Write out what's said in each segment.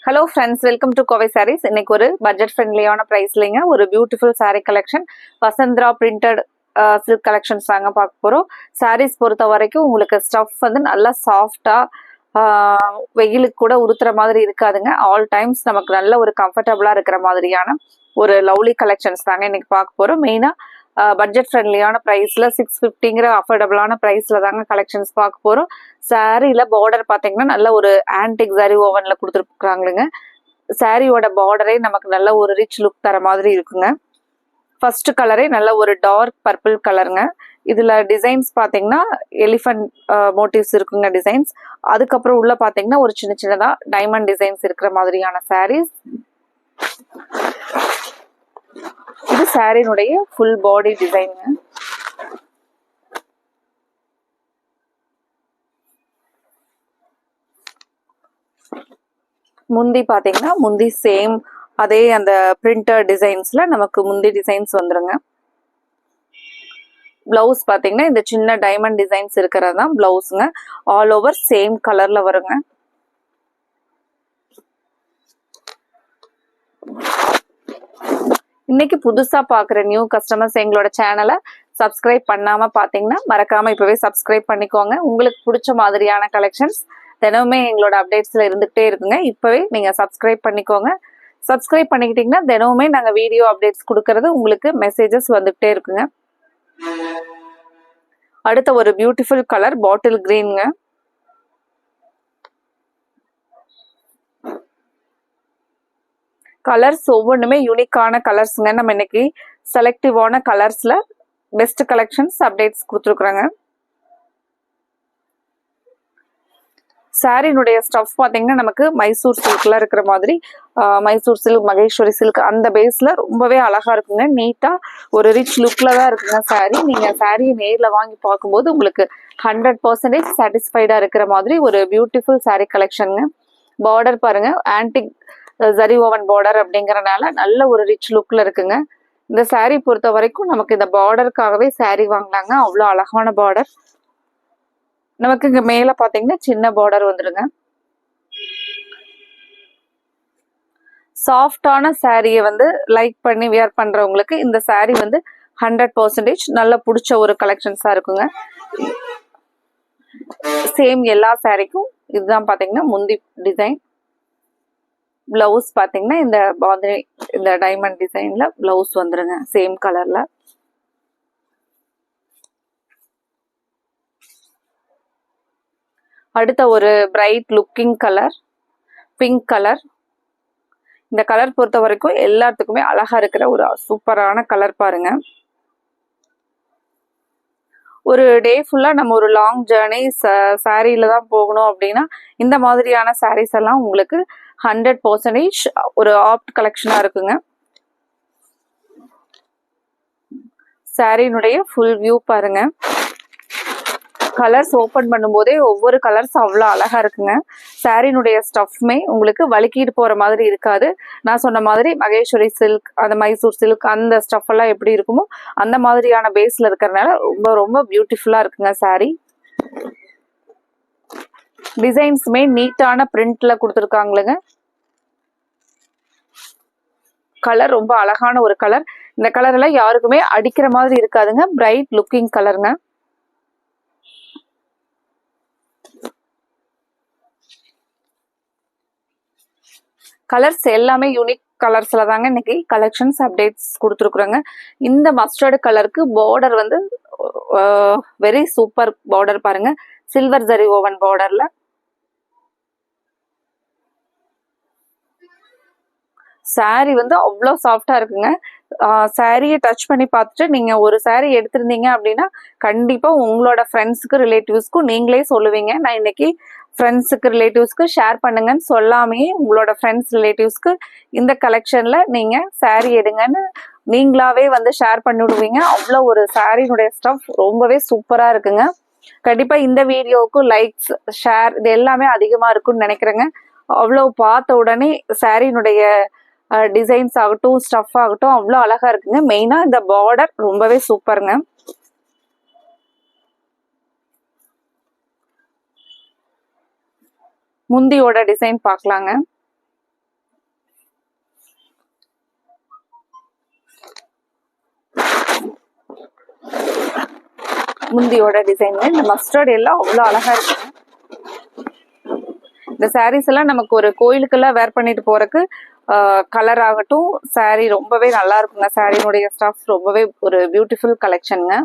Hello friends, welcome to Kovai Sarees. இன்னைக்கு ஒரு budget ஃப்ரெண்ட்லியான பிரைஸ்லங்க ஒரு beautiful saree collection Vasanthara printed silk collections தாங்க பார்க்க போறோம். sarees பொறுத்த வரைக்கும் உங்களுக்கு ஸ்டஃப் வந்து நல்லா சாஃப்டா வெயிலுக்கு கூட உறுத்துற மாதிரி இருக்காதுங்க. ஆல் டைம்ஸ் நமக்கு நல்ல ஒரு கம்ஃபர்டபுளா இருக்கிற மாதிரியான ஒரு லவ்லி கலெக்ஷன்ஸ் தாங்க இன்னைக்கு பார்க்க போறோம். மெயினா பட்ஜெட் ஃப்ரெண்ட்லியான ப்ரைஸில் 650ங்கிற அஃபோர்டபுளான ப்ரைஸில் தாங்க கலெக்ஷன்ஸ் பார்க்க போகிறோம். சாரியில் பார்டர் பார்த்தீங்கன்னா நல்ல ஒரு ஆன்டிக் ஜரி ஓவனில் கொடுத்துருக்குறாங்களுங்க. சாரியோட பார்டரே நமக்கு நல்ல ஒரு ரிச் லுக் தர மாதிரி இருக்குங்க. ஃபர்ஸ்ட் கலரே நல்ல ஒரு டார்க் பர்பிள் கலருங்க. இதில் டிசைன்ஸ் பார்த்தீங்கன்னா எலிஃபண்ட் மோட்டிவ்ஸ் இருக்குங்க டிசைன்ஸ். அதுக்கப்புறம் உள்ள பார்த்தீங்கன்னா ஒரு சின்ன சின்னதாக டைமண்ட் டிசைன்ஸ் இருக்கிற மாதிரியான சாரீஸ். இது சாரினுடைய ஃபுல் பாடி டிசைனுங்க. முந்தி பாத்தீங்கன்னா முந்தி சேம் அதே அந்த பிரிண்டர் டிசைன்ஸ்ல நமக்கு முந்தி டிசைன்ஸ் வந்துருங்க. பிளவுஸ் பாத்தீங்கன்னா இந்த சின்ன டைமண்ட் டிசைன்ஸ் இருக்கிறது தான் பிளவுஸுங்க. ஆல் ஓவர் சேம் கலர்ல வருங்க. இன்னைக்கு புதுசா பாக்குற நியூ கஸ்டமர்ஸ் எங்களோட சேனலை சப்ஸ்கிரைப் பண்ணாம பாத்தீங்கன்னா மறக்காம இப்பவே சப்ஸ்கிரைப் பண்ணிக்கோங்க. உங்களுக்கு பிடிச்ச மாதிரியான கலெக்ஷன்ஸ் தினமுமே எங்களோட அப்டேட்ஸ்ல இருந்துகிட்டே இருக்குங்க. இப்பவே நீங்க சப்ஸ்கிரைப் பண்ணிக்கோங்க. சப்ஸ்கிரைப் பண்ணிக்கிட்டீங்கன்னா தினமுமே நாங்க வீடியோ அப்டேட்ஸ் கொடுக்கறது உங்களுக்கு மெசேஜஸ் வந்துகிட்டே இருக்குங்க. அடுத்த ஒரு பியூட்டிஃபுல் கலர் பாட்டில் கிரீன்ங்க. கலர்ஸ் ஒவ்வொன்றுமே யூனிக்கான கலர்ஸ்ங்க. நம்ம இன்னைக்கு செலக்டிவான கலர்ஸ்ல பெஸ்ட் கலெக்ஷன்ஸ் அப்டேட்ஸ் கொடுத்துருக்குறாங்க. சாரினுடைய ஸ்டஃப் பார்த்தீங்கன்னா நமக்கு மைசூர் சில்க்ல இருக்கிற மாதிரி மைசூர் சில்க், மகேஸ்வரி சில்க் அந்த பேஸ்ல ரொம்பவே அழகா இருக்குங்க. நீட்டா ஒரு ரிச் லுக்ல தான் இருக்குங்க சாரி. நீங்க சாரியை நேர்ல வாங்கி பார்க்கும்போது உங்களுக்கு 100% சாட்டிஸ்ஃபைடா இருக்கிற மாதிரி ஒரு பியூட்டிஃபுல் சாரி கலெக்ஷனுங்க. பார்டர் பாருங்க, ஆன்டிக் ஜரி ஓவன் பார்டர் அப்படிங்கறனால நல்ல ஒரு ரிச் லுக்ல இருக்குங்க. இந்த சாரி பொறுத்த வரைக்கும் நமக்கு இந்த பார்டருக்காகவே சாரி வாங்கினாங்க. அவ்வளோ அழகான பார்டர். நமக்கு இங்க மேல பாத்தீங்கன்னா சின்ன பார்டர் வந்துருங்க. சாஃப்டான சாரியை வந்து லைக் பண்ணி வியர் பண்றவங்களுக்கு இந்த சாரி வந்து 100% நல்ல பிடிச்ச ஒரு கலெக்ஷன்ஸா இருக்குங்க. சேம் எல்லா சாரிக்கும் இதுதான் பாத்தீங்கன்னா முந்தி டிசைன். பிளவுஸ் பாத்தீங்கன்னா இந்த டைமண்ட் டிசைன்ல பிளவுஸ் வந்துருங்க சேம் கலர்ல. அடுத்த ஒரு bright looking colour pink colour. இந்த கலர் பொறுத்த வரைக்கும் எல்லாத்துக்குமே அழகா இருக்கிற ஒரு சூப்பரான கலர் பாருங்க. ஒரு டே ஃபுல்லா நம்ம ஒரு லாங் ஜேர்னி சாரியில தான் போகணும் அப்படின்னா இந்த மாதிரியான சாரீஸ் எல்லாம் உங்களுக்கு 100% ஒரு ஆப்ட் கலெக்ஷனா இருக்குங்க. சாரியினுடைய ஃபுல் வியூ பாருங்க. கலர்ஸ் ஓபன் பண்ணும்போதே ஒவ்வொரு கலர்ஸ் அவ்வளோ அழகா இருக்குங்க. சாரினுடைய ஸ்டஃப்மே உங்களுக்கு வலிக்கிட்டு போற மாதிரி இருக்காது. நான் சொன்ன மாதிரி மகேஸ்வரி சில்க், அந்த மைசூர் சில்க் அந்த ஸ்டஃப் எல்லாம் எப்படி இருக்குமோ அந்த மாதிரியான பேஸ்ல இருக்கிறதுனால ரொம்ப ரொம்ப பியூட்டிஃபுல்லா இருக்குங்க சாரி. டிசைன்ஸுமே நீட்டான பிரிண்ட்ல கொடுத்துருக்காங்களுங்க. கலர் ரொம்ப அழகான ஒரு கலர். இந்த கலர் எல்லாம் யாருக்குமே அடிக்கிற மாதிரி இருக்காதுங்க. பிரைட் லுக்கிங் கலருங்க. கலர்ஸ் எல்லாமே யூனிக் கலர்ஸ்ல தாங்க இன்னைக்கு கலெக்ஷன்ஸ் அப்டேட்ஸ் கொடுத்துருக்குறோங்க. இந்த மஸ்டர்டு கலருக்கு பார்டர் வந்து வெரி சூப்பர் பார்டர் பாருங்க. சில்வர் ஜரி ஓவன் பார்டர்ல சாரி வந்து அவ்வளோ சாஃப்டா இருக்குங்க. சாரியை டச் பண்ணி பார்த்துட்டு நீங்க ஒரு சாரி எடுத்திருந்தீங்க அப்படின்னா கண்டிப்பா உங்களோட ஃப்ரெண்ட்ஸுக்கு ரிலேட்டிவ்ஸ்க்கும் நீங்களே சொல்லுவீங்க, நான் இன்னைக்கு ஃப்ரெண்ட்ஸுக்கு ரிலேட்டிவ்ஸ்க்கு ஷேர் பண்ணுங்கன்னு சொல்லாமே உங்களோட ஃப்ரெண்ட்ஸ் ரிலேட்டிவ்ஸ்க்கு இந்த கலெக்ஷன்ல நீங்க சாரி எடுங்கன்னு நீங்களாவே வந்து ஷேர் பண்ணி விடுவீங்க. அவ்வளோ ஒரு சாரினுடைய ஸ்டஃப் ரொம்பவே சூப்பரா இருக்குங்க. கண்டிப்பா இந்த வீடியோவுக்கு லைக்ஸ், ஷேர் இது எல்லாமே அதிகமா இருக்குன்னு நினைக்கிறேங்க. அவ்வளோ பார்த்த உடனே சாரினுடைய டிசைன்ஸ் ஆகட்டும், ஸ்டஃப் ஆகட்டும் அவ்வளோ அழகா இருக்குங்க. மெயினா இந்த பார்டர் ரொம்பவே சூப்பருங்க. முந்தியோட டிசைன் பார்க்கலாங்க. முந்தியோட டிசைன். இந்த மஸ்டர்ட் எல்லாம் அவ்வளோ அழகா இருக்குங்க. இந்த சாரீஸ் எல்லாம் நமக்கு ஒரு கோயிலுக்கெல்லாம் வேர் பண்ணிட்டு போறதுக்கு கலர் ஆகட்டும், சாரீ ரொம்பவே நல்லா இருக்குங்க. சாரியினுடைய ஸ்டஃப் ரொம்பவே ஒரு பியூட்டிஃபுல் கலெக்ஷனுங்க.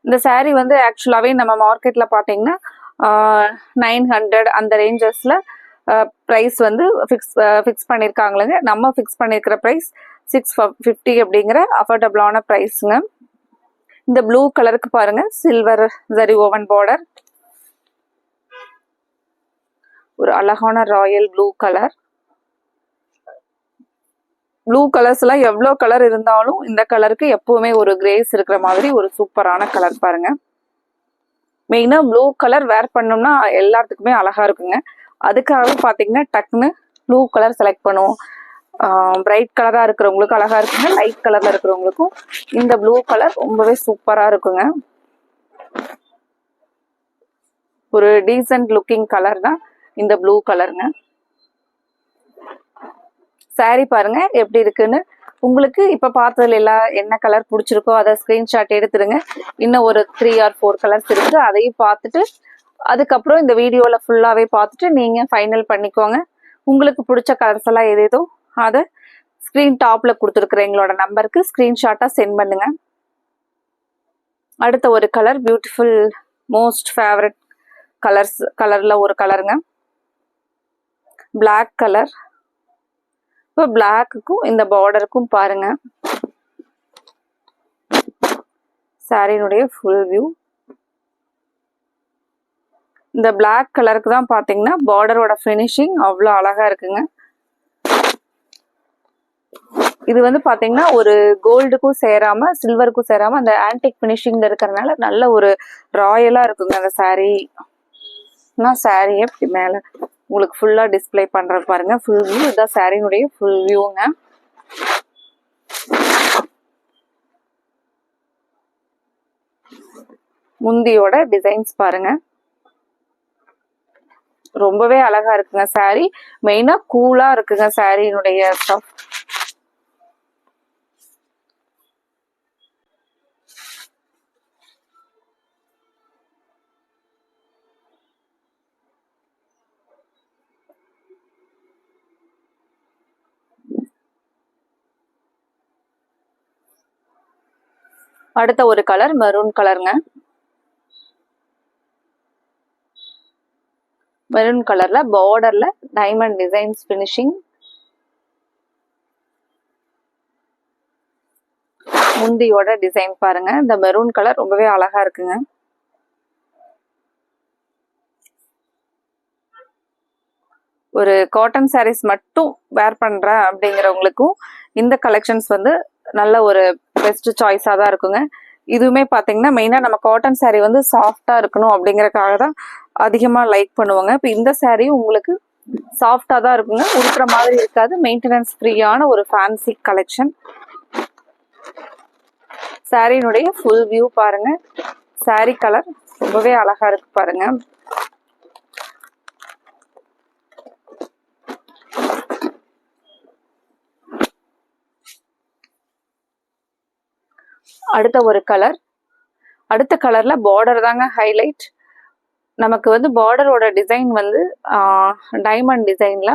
இந்த சாரீ வந்து ஆக்சுவலாவே நம்ம மார்க்கெட்ல பாத்தீங்கன்னா 900 அந்த ரேஞ்சஸ்ல ப்ரைஸ் வந்து ஃபிக்ஸ் பண்ணியிருக்காங்களேங்க. நம்ம ஃபிக்ஸ் பண்ணியிருக்கிற ப்ரைஸ் 650 அப்படிங்கிற அஃபோர்டபுளான ப்ரைஸுங்க. இந்த ப்ளூ கலருக்கு பாருங்க, சில்வர் ஜரி ஓவன் பார்டர், ஒரு அழகான Royal blue colour. Blue colours எல்லாம் எவ்வளோ கலர் இருந்தாலும் இந்த கலருக்கு எப்பவுமே ஒரு கிரேஸ் இருக்கிற மாதிரி ஒரு சூப்பரான கலர் பாருங்க. மெயினா ப்ளூ கலர் வேர் பண்ணோம்னா எல்லாத்துக்குமே அழகா இருக்குங்க. அதுக்காகவே பாத்தீங்கன்னா டக்குன்னு ப்ளூ கலர் செலக்ட் பண்ணுவோம். பிரைட் கலரா இருக்கிறவங்களுக்கு அழகா இருக்குங்க, லைட் கலர்ல இருக்கிறவங்களுக்கும் இந்த ப்ளூ கலர் ரொம்பவே சூப்பரா இருக்குங்க. ஒரு டீசன்ட் லுக்கிங் கலர் தான் இந்த ப்ளூ கலருங்க. சாரி பாருங்க எப்படி இருக்குன்னு. உங்களுக்கு இப்ப பார்த்ததுல எல்லாம் என்ன கலர் பிடிச்சிருக்கோ அதை ஸ்கிரீன்ஷாட் எடுத்துருங்க. இன்னும் ஒரு 3 or 4 கலர்ஸ் இருக்கு, அதையும் பார்த்துட்டு அதுக்கப்புறம் இந்த வீடியோல ஃபுல்லாவே பார்த்துட்டு நீங்க ஃபைனல் பண்ணிக்கோங்க. உங்களுக்கு பிடிச்ச கலர்ஸ் எல்லாம் எதேதோ அதை ஸ்கிரீன் டாப்ல கொடுத்துருக்குற எங்களோட நம்பருக்கு ஸ்கிரீன்ஷாட்டா சென்ட் பண்ணுங்க. அடுத்த ஒரு கலர் பியூட்டிஃபுல் மோஸ்ட் ஃபேவரட் கலர்ல ஒரு கலருங்க, பிளாக் கலர். இப்போ பிளாக்குக்கும் இந்த பார்டருக்கும் பாருங்க சாரியினுடைய ஃபுல் வியூ. இந்த பிளாக் கலருக்கு தான் பாத்தீங்கன்னா பார்டரோட ஃபினிஷிங் அவ்வளோ அழகா இருக்குங்க. இது வந்து பாத்தீங்கன்னா ஒரு கோல்டுக்கும் சேராம சில்வருக்கும் சேராம அந்த ஆன்டிக் ஃபினிஷிங் இருக்கிறதுனால நல்ல ஒரு ராயலா இருக்குங்க அந்த சாரீ. நான் சாரியை இப்படி மேல உங்களுக்கு ஃபுல்லா டிஸ்பிளே பண்றது பாருங்க, ஃபுல் வியூ. இதுதான் சாரியினுடைய ஃபுல் வியூங்க. முந்தியோட டிசைன்ஸ் பாருங்க, ரொம்பவே அழகா இருக்குங்க சாரி. மெயினா கூலா இருக்குங்க சாரியினுடைய ஸ்டஃப். அடுத்த ஒரு கலர் மெரூன் கலருங்க. மெரூன் கலர்ல பார்டர்ல டைமண்ட் டிசைன்ஸ் ஃபினிஷிங். முந்தியோட டிசைன் பாருங்க. இந்த மெரூன் கலர் ரொம்பவே அழகா இருக்குங்க. ஒரு காட்டன் சாரீஸ் மட்டும் வேர் பண்றேன் அப்படிங்கிறவங்களுக்கும் இந்த கலெக்ஷன்ஸ் வந்து நல்ல ஒரு பெஸ்ட் சாய்ஸா தான் இருக்குங்க. இதுவுமே பாத்தீங்கன்னா மெயினா நம்ம காட்டன் சாரீ வந்து சாஃப்டா இருக்கணும் அப்படிங்கறதுக்காக தான் அதிகமா லைக் பண்ணுவாங்க. இப்போ இந்த சாரீ உங்களுக்கு சாஃப்டா தான் இருக்குங்க, உடுத்துற மாதிரி இருக்காது. மெயின்டெனன்ஸ் ஃப்ரீயான ஒரு ஃபேன்சி கலெக்ஷன். சாரியினுடைய ஃபுல் வியூ பாருங்க. சாரி கலர் ரொம்பவே அழகா இருக்கு பாருங்க. அடுத்த ஒரு கலர். அடுத்த கலர்ல பார்டர் தாங்க ஹைலைட். நமக்கு வந்து பார்டரோட டிசைன் வந்து டைமண்ட் டிசைன்ல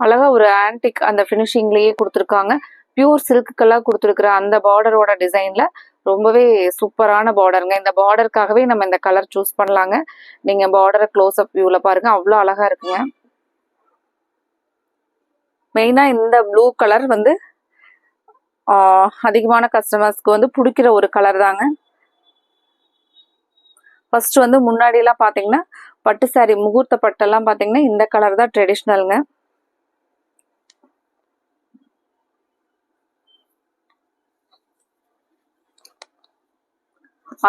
அழகா ஒரு ஆன்டிக் அந்த ஃபினிஷிங்லயே கொடுத்துருக்காங்க. பியூர் சில்க்குக்கெல்லாம் கொடுத்துருக்குற அந்த பார்டரோட டிசைன்ல ரொம்பவே சூப்பரான பார்டருங்க. இந்த பார்டருக்காகவே நம்ம இந்த கலர் சூஸ் பண்ணலாங்க. நீங்க பார்டரை க்ளோஸ் அப் வியூல பாருங்க, அவ்வளோ அழகா இருக்குங்க. மெயினா இந்த ப்ளூ கலர் வந்து அதிகமான கஸ்டமர்ஸ்க்கு வந்து பிடிக்கிற ஒரு கலர் தாங்க. ஃபர்ஸ்ட் வந்து முன்னாடி எல்லாம் பாத்தீங்கன்னா பட்டு சாரி முகூர்த்த பட்டெல்லாம் பாத்தீங்கன்னா இந்த கலர் தான் ட்ரெடிஷ்னல்ங்க.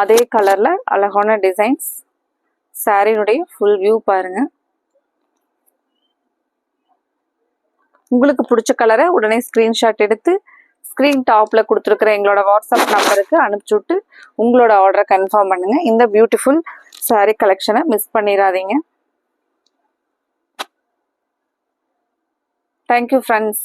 அதே கலர்ல அழகான டிசைன்ஸ். சாரியினுடைய ஃபுல் வியூ பாருங்க. உங்களுக்கு பிடிச்ச கலரை உடனே ஸ்கிரீன்ஷாட் எடுத்து ஸ்கிரீன் டாப்ல கொடுத்துருக்கிற எங்களோட வாட்ஸ்அப் நம்பருக்கு அனுப்பிச்சு விட்டு உங்களோட ஆர்டரை கன்ஃபார்ம் பண்ணுங்க. இந்த பியூட்டிஃபுல் சாரி கலெக்ஷனை மிஸ் பண்ணிடாதீங்க. Thank you friends.